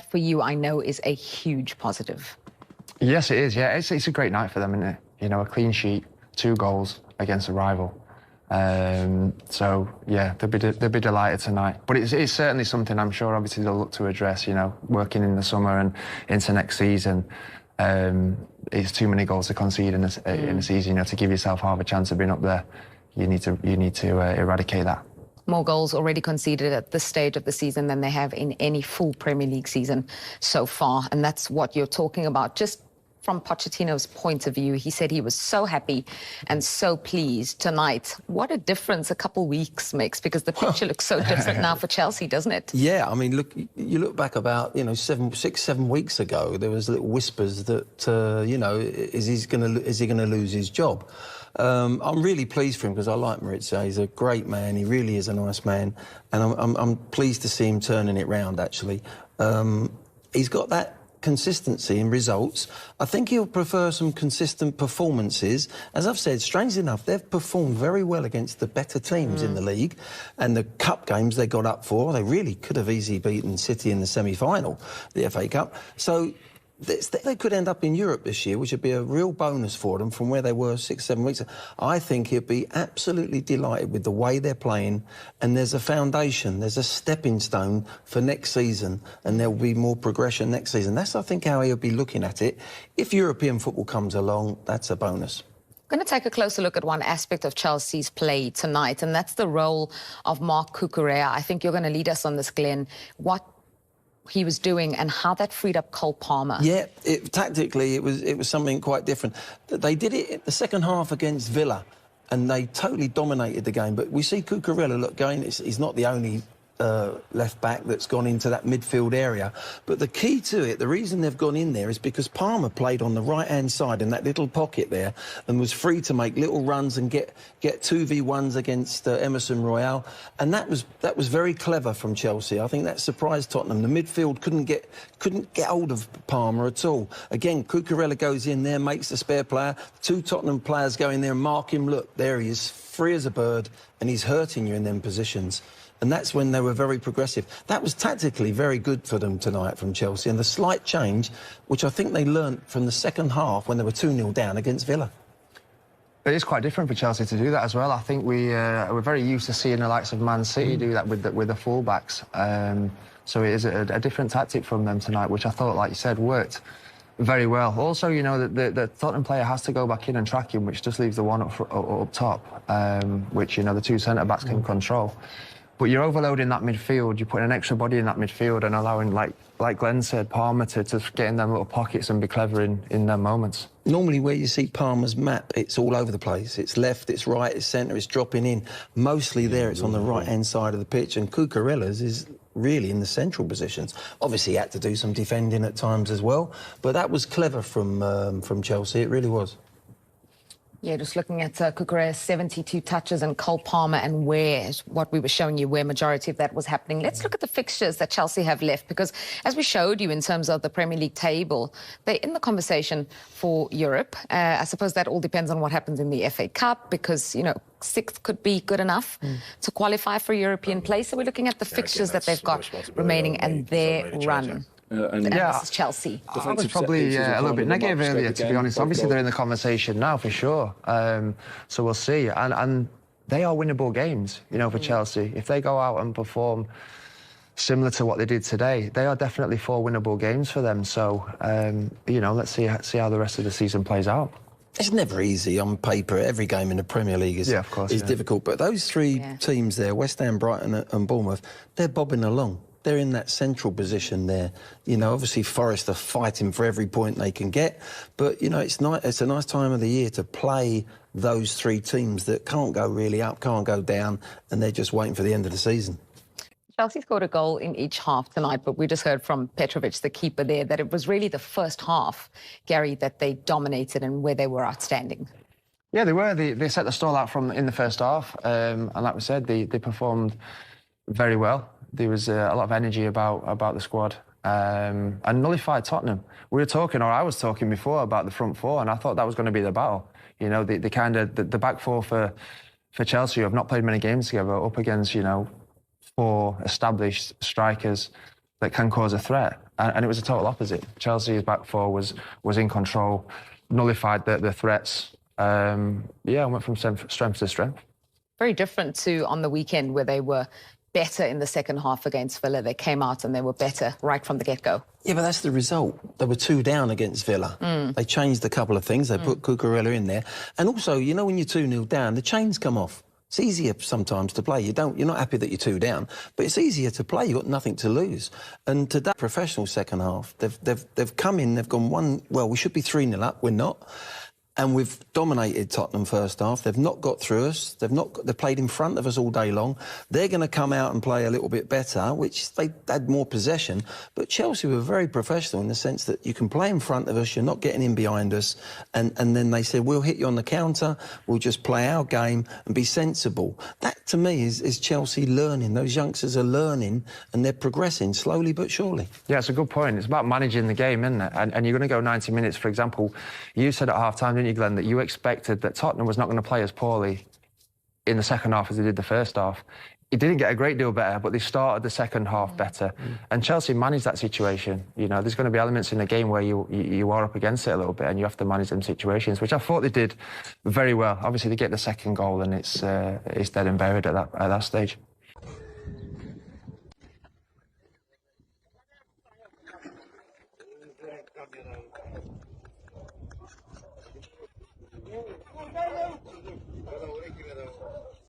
that for you, I know, is a huge positive. Yes, it is. Yeah, it's a great night for them, isn't it? You know, a clean sheet, 2 goals against a rival. So yeah, they'll be delighted tonight. But it's certainly something I'm sure obviously they'll look to address. You know, working in the smer and into next season. It's too many goals to concede in a season. You know, to give yourself half a chance of being up there, you need to eradicate that. More goals already conceded at this stage of the season than they have in any full Premier League season so far, and that's what you're talking about. Just from Pochettino's point of view, he said he was so happy and so pleased tonight. What a difference a couple weeks makes, because the picture looks so different now for Chelsea, doesn't it? Yeah, I mean, look, you look back about, 6-7 weeks ago, there was little whispers that, is he going to lose his job? I'm really pleased for him because I like Mauricio. He's a great man. He really is a nice man, and I'm pleased to see him turning it round. Actually, he's got that consistency in results. I think he'll prefer some consistent performances. As I've said, strangely enough, they've performed very well against the better teams in the league, and the cup games they got up for, they really could have easily beaten City in the semi-final, the FA Cup. So they could end up in Europe this year, which would be a real bonus for them from where they were 6-7 weeks ago. I think he'll be absolutely delighted with the way they're playing, and there's a foundation, there's a stepping stone for next season, and there'll be more progression next season. That's, I think, how he'll be looking at it. If European football comes along, that's a bonus. I'm going to take a closer look at one aspect of Chelsea's play tonight, and that's the role of Marc Cucurella. I think you're going to lead us on this, Glenn. What he was doing and how that freed up Cole Palmer. Yeah, tactically it was something quite different. They did it in the second half against Villa, and they totally dominated the game. But we see Cucurella, look, going, he's not the only left back that's gone into that midfield area. But the key to it, the reason they've gone in there is because Palmer played on the right-hand side in that little pocket there and was free to make little runs and get 2v1s against Emerson Royale. And that was very clever from Chelsea. I think that surprised Tottenham. The midfield couldn't get hold of Palmer at all. Again, Cucurella goes in there, makes the spare player. 2 Tottenham players go in there and mark him. Look, there he is, free as a bird, and he's hurting you in them positions. And that's when they were very progressive. That was tactically very good for them tonight from Chelsea. And the slight change, which I think they learnt from the second half when they were 2-0 down against Villa. It is quite different for Chelsea to do that as well. I think we're very used to seeing the likes of Man City do that with the fullbacks. So it is a different tactic from them tonight, which I thought, like you said, worked very well. Also, you know, the Tottenham player has to go back in and track him, which just leaves the one up top, which, you know, the 2 centre-backs can control. But you're overloading that midfield, you're putting an extra body in that midfield and allowing, like Glenn said, Palmer to get in them little pockets and be clever in their moments. Normally where you see Palmer's map, it's all over the place. It's left, it's right, it's centre, it's dropping in. Mostly there, it's on the right-hand side of the pitch, and Cucurella's is really in the central positions. Obviously, he had to do some defending at times as well, but that was clever from Chelsea, it really was. Yeah, just looking at Cucurella's 72 touches and Cole Palmer and what we were showing you, where majority of that was happening. Let's look at the fixtures that Chelsea have left, because as we showed you in terms of the Premier League table, they're in the conversation for Europe. I suppose that all depends on what happens in the FA Cup, because, you know, 6th could be good enough to qualify for a European place. So we're looking at the fixtures that they've got remaining and their run. This is Chelsea. I was probably a little bit negative earlier, to be honest. Obviously, they're in the conversation now, for sure. So we'll see. And they are winnable games, you know, for Chelsea. If they go out and perform similar to what they did today, they are definitely 4 winnable games for them. So, you know, let's see how the rest of the season plays out. It's never easy on paper. Every game in the Premier League is difficult. But those 3 teams there, West Ham, Brighton and Bournemouth, they're bobbing along. They're in that central position there. You know, obviously Forest are fighting for every point they can get. But, you know, it's a nice time of the year to play those 3 teams that can't go really up, can't go down, and they're just waiting for the end of the season. Chelsea scored a goal in each half tonight, but we just heard from Petrovic, the keeper there, that it was really the first half, Gary, that they dominated and where they were outstanding. Yeah, they were. They set the stall out in the first half, and like we said, they performed very well. There was a lot of energy about the squad, and nullified Tottenham. We were talking, or I was talking before, about the front 4, and I thought that was going to be the battle. You know, the back 4 for Chelsea, who have not played many games together, up against, you know, 4 established strikers that can cause a threat. And it was a total opposite. Chelsea's back four was in control, nullified the threats. Went from strength to strength. Very different to on the weekend where they were better in the second half against Villa. They came out and they were better right from the get-go. Yeah, but that's the result. They were 2 down against Villa. They changed a couple of things. They put Cucurella in there. And also, you know, when you're 2-0 down, the chains come off. It's easier sometimes to play. You're not happy that you're 2 down, but it's easier to play. You've got nothing to lose. And today, professional second half, they've come in, they've gone we should be 3-0 up, we're not. And we've dominated Tottenham first half. They've not got through us. They've played in front of us all day long. They're going to come out and play a little bit better, which they had more possession. But Chelsea were very professional in the sense that you can play in front of us, you're not getting in behind us. And then they said, we'll hit you on the counter, we'll just play our game and be sensible. That, to me, is Chelsea learning. Those youngsters are learning and they're progressing slowly but surely. Yeah, it's a good point. It's about managing the game, isn't it? And you're going to go 90 minutes, for example. You said at half-time, didn't you, Glenn, that you expected that Tottenham was not going to play as poorly in the second half as they did the first half. It didn't get a great deal better, but they started the second half better. And Chelsea managed that situation. You know, there's going to be elements in the game where you are up against it a little bit and you have to manage them situations, which I thought they did very well. Obviously, they get the second goal and it's dead and buried at that stage. Yeah.